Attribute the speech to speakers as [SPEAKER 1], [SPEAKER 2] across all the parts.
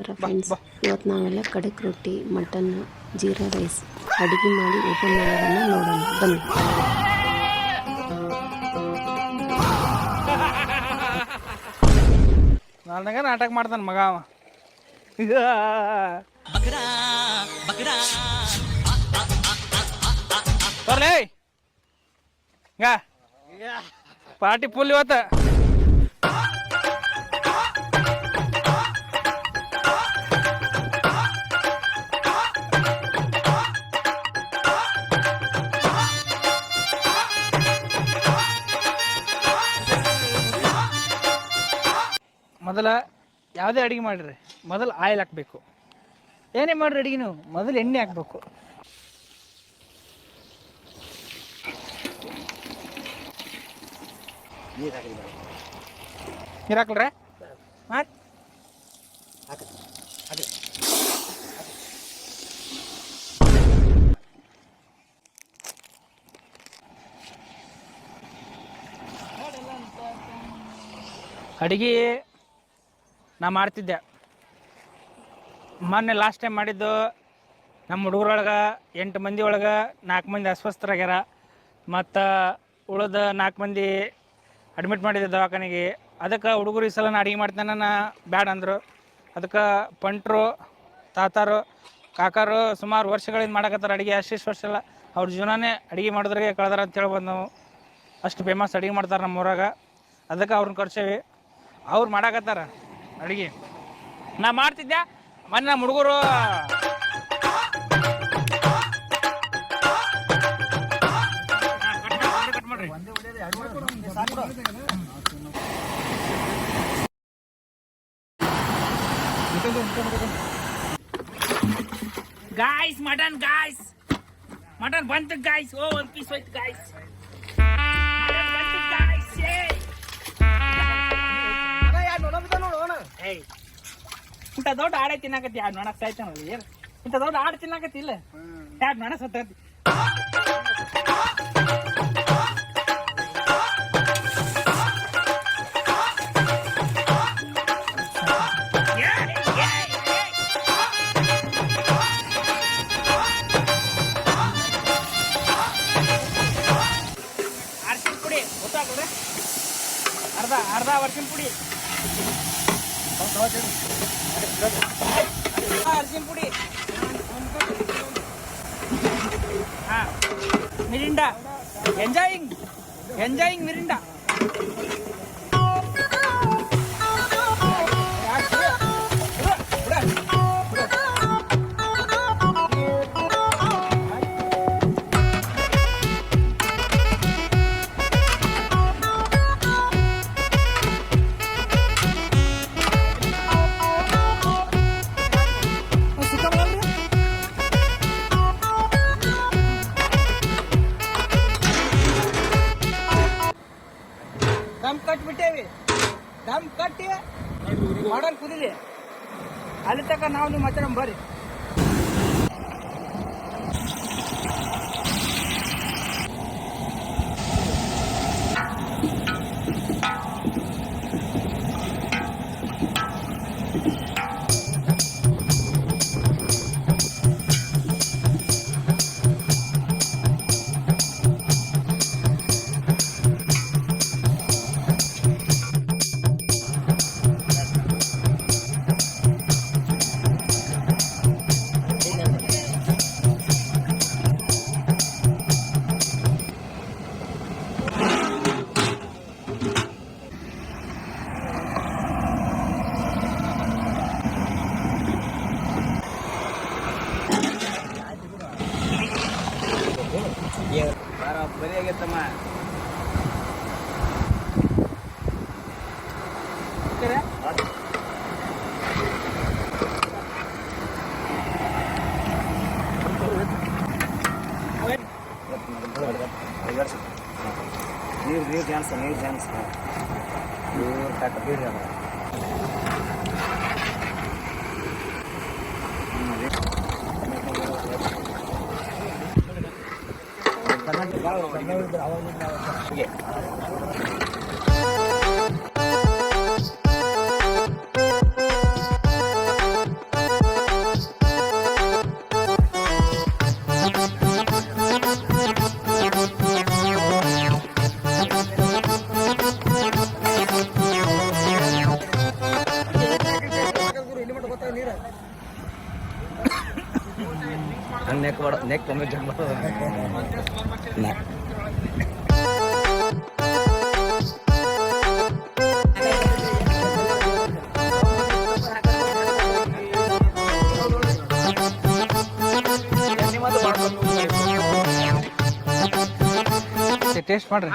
[SPEAKER 1] ನಮಸ್ಕಾರ ಫ್ರೆಂಡ್ಸ್. ಇವತ್ತು ನಾವೆಲ್ಲ ಕಡಕ್ ರೊಟ್ಟಿ, ಮಟನ್, ಜೀರಾ ರೈಸ್ ಅಡುಗೆ ಮಾಡಿ ಊಟ ಮಾಡೋದನ್ನು ನೋಡೋಣ ಬನ್ನಿ.
[SPEAKER 2] ನನಗ ನಾಟಕ ಮಾಡ್ತಾನ ಮಗ ಅವ. ಬರ್ಲೇ ಪಾರ್ಟಿ ಫುಲ್ ಇವತ್ತ. ಮೊದಲ ಯಾವುದೇ ಅಡುಗೆ ಮಾಡಿರಿ ಮೊದಲು ಆಯಿಲ್ ಹಾಕಬೇಕು. ಏನೇ ಮಾಡ್ರಿ ಅಡುಗೆ ನೀವು ಮೊದಲು ಎಣ್ಣೆ ಹಾಕಬೇಕು. ನೀರು ಹಾಕಲ್ರೆ ಮಾಡಿ ಅಡುಗೆ ನಾ ಮಾಡ್ತಿದ್ದೆ. ಮೊನ್ನೆ ಲಾಸ್ಟ್ ಟೈಮ್ ಮಾಡಿದ್ದು ನಮ್ಮ ಹುಡುಗರೊಳಗೆ 8 ಮಂದಿ ಒಳಗೆ 4 ಮಂದಿ ಅಸ್ವಸ್ಥರಾಗ್ಯಾರ. ಮತ್ತು ಉಳಿದ 4 ಮಂದಿ ಅಡ್ಮಿಟ್ ಮಾಡಿದ್ದೆ ದವಾಖಾನೆಗೆ. ಅದಕ್ಕೆ ಹುಡುಗರು ಈ ಸಲ ಅಡುಗೆ ಮಾಡ್ತಾನೆ ಬ್ಯಾಡ ಅಂದರು. ಅದಕ್ಕೆ ಪಂಟ್ರು, ತಾತಾರು, ಕಾಕಾರು ಸುಮಾರು ವರ್ಷಗಳಿಂದ ಮಾಡಕತ್ತಾರೆ ಅಡುಗೆ. ಅಷ್ಟಿಷ್ಟು ವರ್ಷ ಎಲ್ಲ ಅವ್ರ ಜೀವನನೇ ಅಡುಗೆ ಮಾಡಿದ್ರಿಗೆ ಕಳೆದಾರ ಅಂತ ಹೇಳ್ಬೋದು ನಾವು. ಅಷ್ಟು ಫೇಮಸ್ ಅಡುಗೆ ಮಾಡ್ತಾರೆ ನಮ್ಮ ಊರಾಗ. ಅದಕ್ಕೆ ಅವ್ರನ್ನ ಕರ್ಸೇವಿ. ಅವ್ರು ಮಾಡಾಕತ್ತಾರ ಅಡುಗೆ. ನಾ ಮಾಡ್ತಿದ್ದೆ ಮೊನ್ನೆ ನಮ್ಮ ಹುಡುಗರು ಗಾಯ್ಸ್ ಮಟನ್ ಬಂತು ಗಾಯ್ಸ್. ಓ ಒಂದು ಪೀಸ್ ಹೋಯ್ತು ಗಾಯ್ಸ್. ಇಂಥ ದೊಡ್ಡ ಆಡೇ ತಿನ್ನಾಕತ್ತಿ. ಯಾರು ನೋಡಕ್ ಸಾಯ್ತ ನೋಡಿ. ಏನು ಇಂಥ ದೊಡ್ಡ ಆಡು ತಿನ್ನಾಕತ್ತಿ ಇಲ್ಲ? ಯಾರು ನೋಡ ಸತ್ತತಿ. ಅರ್ಶಿನ ಪುಡಿ ಗೊತ್ತಾಗ್ರೆ ಅರ್ಧ ಅರ್ಶಿನ ಪುಡಿ, ಅರ್ಶಿನ ಪುಡಿ, ಹಾಂ ಮಿರಿಂಡಾ, ಎಂಜಾಯಿಂಗ್ ಮಿರಿಂಡಾ. ದಮ್ ಕಟ್ಬಿಟ್ಟೇವಿ. ದಮ್ ಕಟ್ಟಿ ಮಾಡಲ್ ಕುದಿಲಿ. ಅಲ್ಲಿ ತನಕ ನಾವು ನೀವು ಮಾತಾಡೋಣ ಬರ್ರಿ. ಬರೀ ಆಗೈತಮ್ಮ. ನೀರು ಜಾನ್ಸ ನೀರು ಕಾಟ ಬೀರಿ ಅದ.
[SPEAKER 3] ನೆಕ್ ಮಾಡ ನೆಕ್ ಒಮ್ಮೆ ಜಗ್ ಮಾಡೋದು
[SPEAKER 2] ಟೇಸ್ಟ್ ಮಾಡ್ರಿ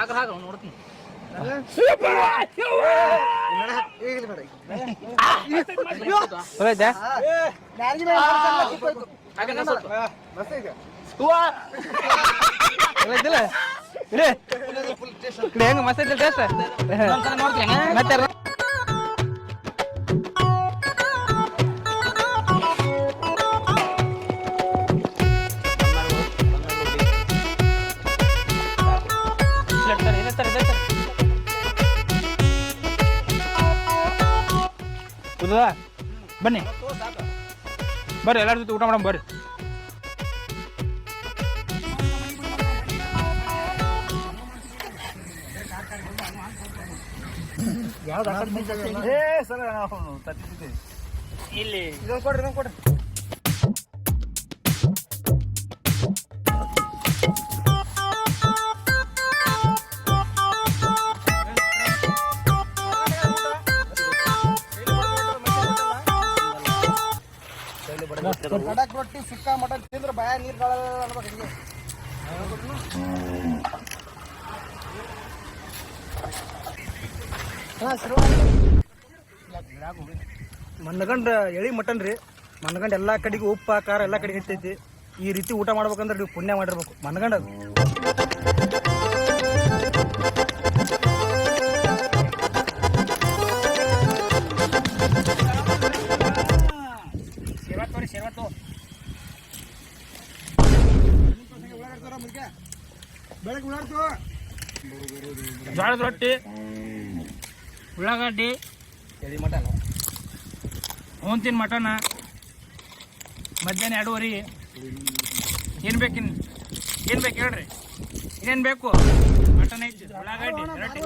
[SPEAKER 2] ಹೆಂಗ ಮಸ್ತ್ ಐತಿ ಟೇಸ್ಟ್ ಮತ್ತೆ ಬನ್ನಿ ಬರ್ರಿ ಎಲ್ಲಾರ ಜೊತೆ ಊಟ ಮಾಡಮ್ ಬರ್ರಿ ಇಲ್ಲಿ ಕೊಡ್ರಿ
[SPEAKER 3] ಕಡಕ್ ರೊಟ್ಟಿ ಸುಕ್ಕ ಮಟನ್ ತಿಂದ್ರೆ ಬಾಯ ನೀರು ಮನ್ನಗಂಡ ಎಳಿ ಮಟನ್ ರೀ ಮನ್ನಗಂಡ ಎಲ್ಲಾ ಕಡೆಗೂ ಉಪ್ಪ ಖಾರ ಎಲ್ಲಾ ಕಡೆಗೆ ಹೆಚ್ಚೈತಿ ಈ ರೀತಿ ಊಟ ಮಾಡ್ಬೇಕಂದ್ರೆ ನೀವು ಪುಣ್ಯ ಮಾಡಿರ್ಬೇಕು ಮನ್ನಗಂಡ ಅದು
[SPEAKER 2] ಜೋಳದ ರೊಟ್ಟಿ ಉಳ್ಳಾಗಡ್ಡಿ
[SPEAKER 3] ಎಳಿ ಮಟನ್
[SPEAKER 2] ಹೊಂತಿನ ಮಟನ್ ಮಧ್ಯಾಹ್ನ 2:30 ಏನು ಬೇಕಿನ್ ಏನು ಬೇಕು ಹೇಳ್ರಿ ಇನ್ನೇನು ಬೇಕು ಮಟನ್ ಐತಿ ಉಳ್ಳಾಗಡ್ಡಿ ರೊಟ್ಟಿ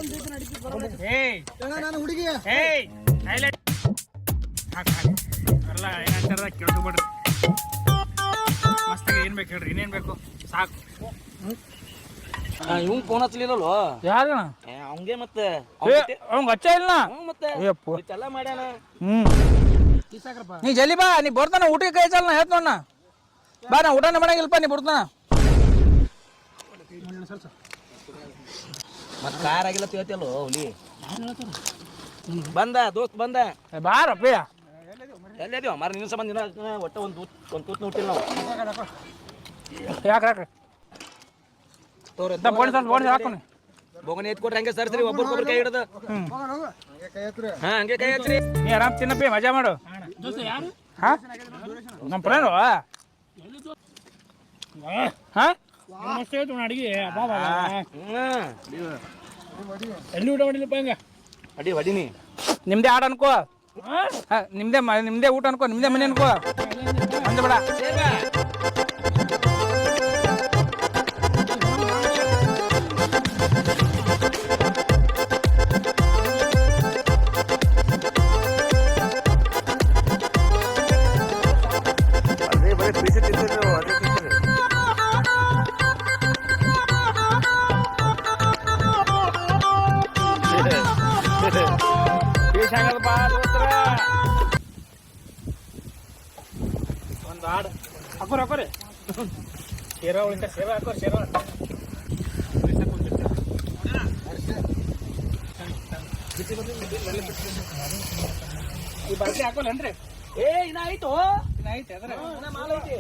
[SPEAKER 3] ಹುಡುಗಿ
[SPEAKER 2] ಏಯ್ ಹೈಲೈಟ್ ಹಾಕಿ ಎಲ್ಲ ಏನಂತಾರ ಕೇಳ್ಕೊಬಿಡ್ರಿ ಮಸ್ತಾಗಿ ಏನು ಬೇಕು ಹೇಳ್ರಿ ಇನ್ನೇನು ಬೇಕು ಸಾಕು
[SPEAKER 3] ಇವಂಗ್ ಫೋನ್ ಹಚ್ಚಲಿಲ್ಲೋ
[SPEAKER 2] ಯಾರು
[SPEAKER 3] ಅವಂಗೆ ಮತ್ತೆ
[SPEAKER 2] ಅವ್ನ್ ಹಚ್ಚ ಇಲ್ಲ
[SPEAKER 3] ಮತ್ತೆ
[SPEAKER 2] ಅಯ್ಯಪ್ಪ
[SPEAKER 3] ಎಲ್ಲ ಮಾಡ್ಯಾನ
[SPEAKER 2] ನೀ ಜಲ್ದಿ ಬಾ ನೀ ಬರ್ತಾನ ಊಟಕ್ಕೆ ಕೈ ಚಾಲ ನಾ ಹೇಳ್ತ ನೋಡ ಬಾ ನಾ ಊಟನೇ ಮಾಡಂಗಿಲ್ಲಪ್ಪ ನೀ ಬರ್ತಾನ
[SPEAKER 3] ಮತ್ ಕಾರ್ ಆಗಿಲ್ಲ ತಿಳ್ತಿಯಲ್ಲೋ ಹುಲಿ ಬಂದ ದೋಸ್ತ್ ಬಂದ
[SPEAKER 2] ಬಾರಪ್ಪ
[SPEAKER 3] ಎಲ್ಲೇದಿವ ಮಾರ ನಿನ್ನ ಸಂಬಂಧ ದಿನ ಒಟ್ಟ ಒಂದು ತೂತ್ ಹುಟ್ಟಿಲ್ಲ ನಾವು
[SPEAKER 2] ಯಾಕೆ ಹಾಕೋಣ
[SPEAKER 3] ಬೋಗನಿ ಎತ್ ಕೊಟ್ರೆ ಹಂಗೆ ಸರ್ಸ್ರಿ ಒಬ್ಬರಿಗೊಬ್ರು ಕೈ ಹಿಡ್ದು ಹಾ ಹಂಗೆ ಕೈ ಹಚ್ಚ್ರಿ
[SPEAKER 2] ನೀ ಆರಾಮ್ ತಿನ್ನಪ್ಪಿ ಮಜಾ ಮಾಡು ಹಾ ನಮ್ಮ ಫ್ರೆಂಡ್ ಹಾ ಅಡಿಗೆ ಎಲ್ಲಿ ಊಟ ಮಾಡಿಲ್ಲಪ್ಪ ಹಂಗ
[SPEAKER 3] ಅಡಿ ಹೊಡಿನಿ
[SPEAKER 2] ನಿಮ್ದೇ ಆಡ ಅನ್ಕೋ ನಿಮ್ದೇ ಊಟ ಅನ್ಕೋ ನಿಮ್ದೇ ಮನೆ ಅನ್ಕೋ ಅಂದ ಬೇಡ ಒಂದು ಹಾಡು ಹಾಕೋರಿ ಶೇರಾ ಉಳಿತ ಸೇವಾ ಹಾಕೋ ಶೇರಾ ಈ ಬಾಕಿ ಹಾಕೋಲ್ಲೇನ್ರಿ
[SPEAKER 3] ಇನ್ನಾಯ್ತು
[SPEAKER 2] ಇನ್ನಾಯ್ತು ಅದ್ರ
[SPEAKER 3] ಮಾಲ್ ಐತಿ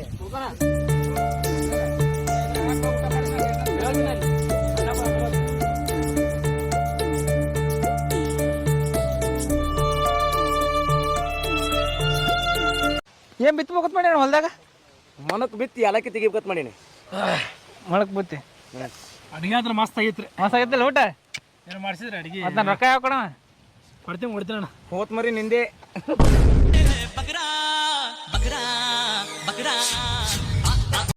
[SPEAKER 2] ಏನ್ ಬಿತ್ತಬೇಕತ್ ಮಾಡಿ ಹೊಲ್ದಾಗ
[SPEAKER 3] ಮನಕ್ ಬಿತ್ತಿ ಏಲಕ್ಕಿ ತೆಗಿಬೇಕತ್ ಮಾಡೀನಿ
[SPEAKER 2] ಮೊಳಕ್ ಬತ್ತಿ ಅಡಿಗೆ ಆದ್ರೆ ಮಸ್ತ್ ಆಗೈತ್ರಿ ಮಸ್ತ್ ಆಗೈತಿಲ್ಲ ಊಟ ಏನು ಮಾಡಿಸಿದ್ರಿ ಅಡಿಗೆ ಅದನ್ನ ರೊಕ್ಕ ಯಾವ ಕೊಡ ಕೊಡ್ತೀನಿ
[SPEAKER 3] ಹೋತ್ ಮರಿ ನಿಂದೆ
[SPEAKER 4] बकरा बकरा बकरा